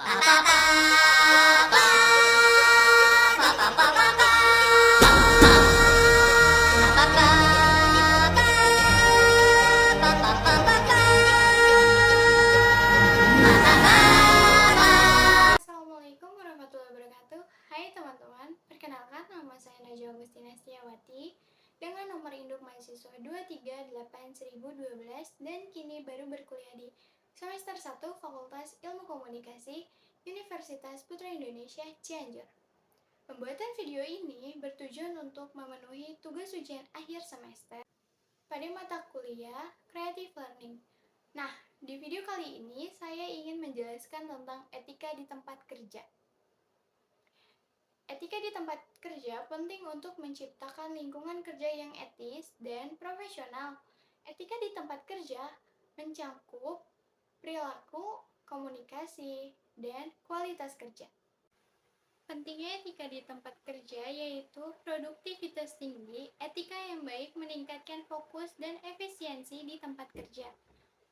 Assalamualaikum warahmatullahi wabarakatuh. Hai teman-teman, perkenalkan nama saya Najwa Agustina Setiawati dengan nomor induk mahasiswa 238.1012 dan kini baru berkuliah di semester 1 Fakultas Ilmu Komunikasi Universitas Putra Indonesia Cianjur. Pembuatan video ini bertujuan untuk memenuhi tugas ujian akhir semester pada mata kuliah Creative Learning. Nah, di video kali ini saya ingin menjelaskan tentang etika di tempat kerja. Etika di tempat kerja penting untuk menciptakan lingkungan kerja yang etis dan profesional. Etika di tempat kerja mencakup perilaku, komunikasi, dan kualitas kerja. Pentingnya etika di tempat kerja yaitu produktivitas tinggi, etika yang baik meningkatkan fokus dan efisiensi di tempat kerja.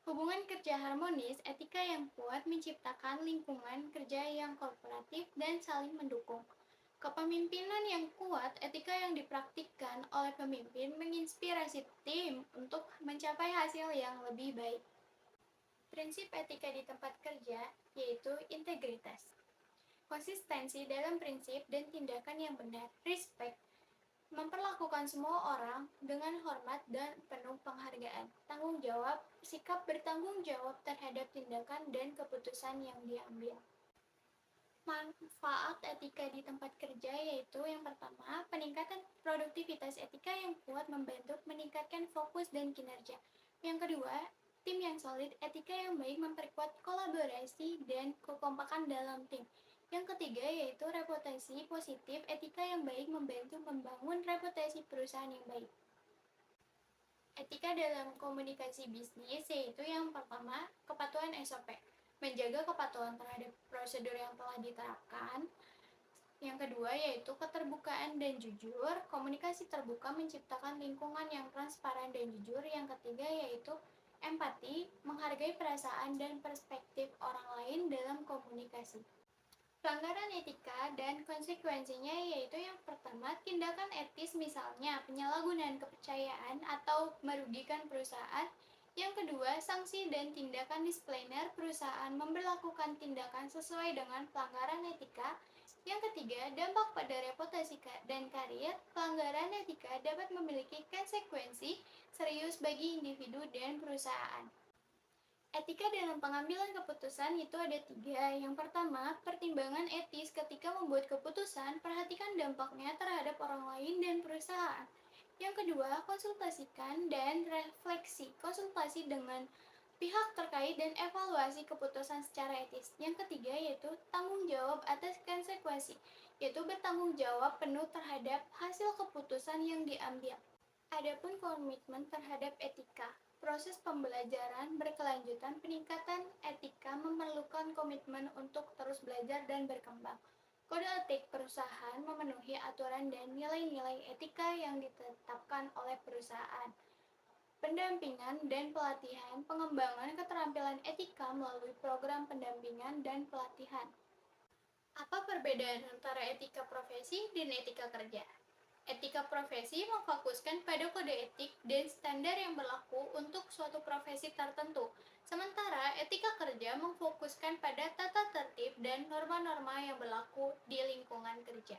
Hubungan kerja harmonis, etika yang kuat menciptakan lingkungan kerja yang kooperatif dan saling mendukung. Kepemimpinan yang kuat, etika yang dipraktikkan oleh pemimpin menginspirasi tim untuk mencapai hasil yang lebih baik. Prinsip etika di tempat kerja yaitu integritas. Konsistensi dalam prinsip dan tindakan yang benar, respect, memperlakukan semua orang dengan hormat dan penuh penghargaan, tanggung jawab, sikap bertanggung jawab terhadap tindakan dan keputusan yang diambil. Manfaat etika di tempat kerja yaitu yang pertama, peningkatan produktivitas. Etika yang kuat membantu meningkatkan fokus dan kinerja. Yang kedua, tim yang solid. Etika yang baik memperkuat kolaborasi dan kekompakan dalam tim. Yang ketiga yaitu reputasi positif. Etika yang baik membantu membangun reputasi perusahaan yang baik. Etika dalam komunikasi bisnis yaitu yang pertama, kepatuhan SOP. Menjaga kepatuhan terhadap prosedur yang telah diterapkan. Yang kedua yaitu keterbukaan dan jujur. Komunikasi terbuka menciptakan lingkungan yang transparan dan jujur. Yang ketiga yaitu empati, menghargai perasaan dan perspektif orang lain dalam komunikasi. Pelanggaran etika dan konsekuensinya yaitu yang pertama, tindakan etis misalnya penyalahgunaan kepercayaan atau merugikan perusahaan. Yang kedua, sanksi dan tindakan disipliner perusahaan memberlakukan tindakan sesuai dengan pelanggaran etika. Yang ketiga, dampak pada reputasi dan karir. Pelanggaran etika dapat memiliki konsekuensi serius bagi individu dan perusahaan. Etika dalam pengambilan keputusan itu ada 3. Yang pertama, pertimbangan etis ketika membuat keputusan, perhatikan dampaknya terhadap orang lain dan perusahaan. Yang kedua, konsultasikan dan refleksi, konsultasi dengan pihak terkait dan evaluasi keputusan secara etis. Yang ketiga yaitu tanggung jawab atas konsekuensi, yaitu bertanggung jawab penuh terhadap hasil keputusan yang diambil. Adapun komitmen terhadap etika. Proses pembelajaran berkelanjutan. Peningkatan etika memerlukan komitmen untuk terus belajar dan berkembang. Kode etik perusahaan memenuhi aturan dan nilai-nilai etika yang ditetapkan oleh perusahaan. Pendampingan dan pelatihan, pengembangan keterampilan etika melalui program pendampingan dan pelatihan. Apa perbedaan antara etika profesi dan etika kerja? Etika profesi memfokuskan pada kode etik dan standar yang berlaku untuk suatu profesi tertentu. Sementara etika kerja memfokuskan pada tata tertib dan norma-norma yang berlaku di lingkungan kerja.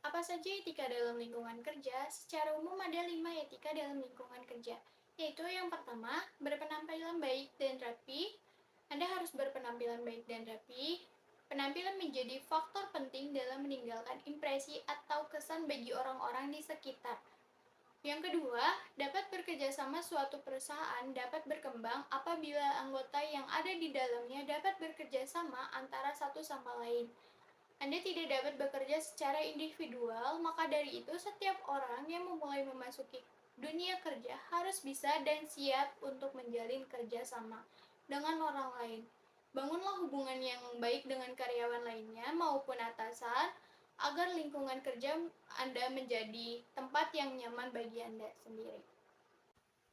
Apa saja etika dalam lingkungan kerja? Secara umum ada 5 etika dalam lingkungan kerja, yaitu yang pertama, berpenampilan baik dan rapi. Anda harus berpenampilan baik dan rapi. Penampilan menjadi faktor penting dalam meninggalkan impresi atau kesan bagi orang-orang di sekitar. Yang kedua, dapat bekerjasama. Suatu perusahaan dapat berkembang apabila anggota yang ada di dalamnya dapat bekerjasama antara satu sama lain. Anda tidak dapat bekerja secara individual, maka dari itu setiap orang yang memulai memasuki dunia kerja harus bisa dan siap untuk menjalin kerjasama dengan orang lain. Bangunlah hubungan yang baik dengan karyawan lainnya maupun atasan, agar lingkungan kerja Anda menjadi tempat yang nyaman bagi Anda sendiri.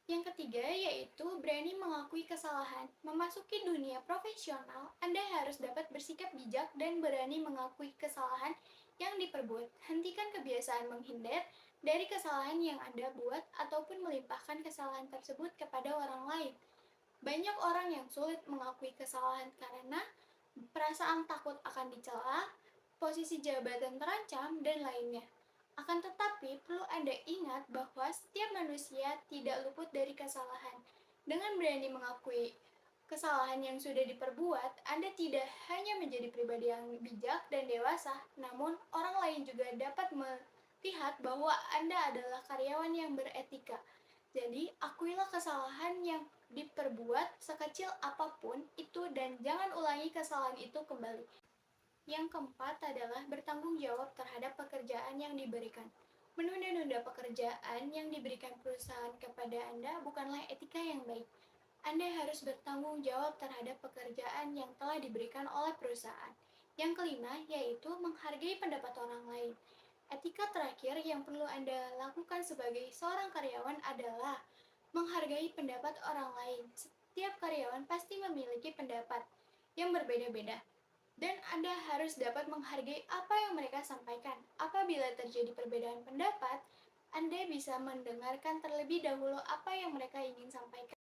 Yang ketiga yaitu berani mengakui kesalahan. Memasuki dunia profesional, Anda harus dapat bersikap bijak dan berani mengakui kesalahan yang diperbuat. Hentikan kebiasaan menghindar dari kesalahan yang Anda buat ataupun melimpahkan kesalahan tersebut kepada orang lain. Banyak orang yang sulit mengakui kesalahan karena perasaan takut akan dicela, posisi jabatan terancam, dan lainnya. Akan tetapi, perlu Anda ingat bahwa setiap manusia tidak luput dari kesalahan. Dengan berani mengakui kesalahan yang sudah diperbuat, Anda tidak hanya menjadi pribadi yang bijak dan dewasa, namun orang lain juga dapat melihat bahwa Anda adalah karyawan yang beretika. Jadi, akuilah kesalahan yang diperbuat sekecil apapun itu dan jangan ulangi kesalahan itu kembali. Yang keempat adalah bertanggung jawab terhadap pekerjaan yang diberikan. Menunda-nunda pekerjaan yang diberikan perusahaan kepada Anda bukanlah etika yang baik. Anda harus bertanggung jawab terhadap pekerjaan yang telah diberikan oleh perusahaan. Yang kelima, yaitu menghargai pendapat orang lain. Etika terakhir yang perlu Anda lakukan sebagai seorang karyawan adalah menghargai pendapat orang lain. Setiap karyawan pasti memiliki pendapat yang berbeda-beda, dan Anda harus dapat menghargai apa yang mereka sampaikan. Apabila terjadi perbedaan pendapat, Anda bisa mendengarkan terlebih dahulu apa yang mereka ingin sampaikan.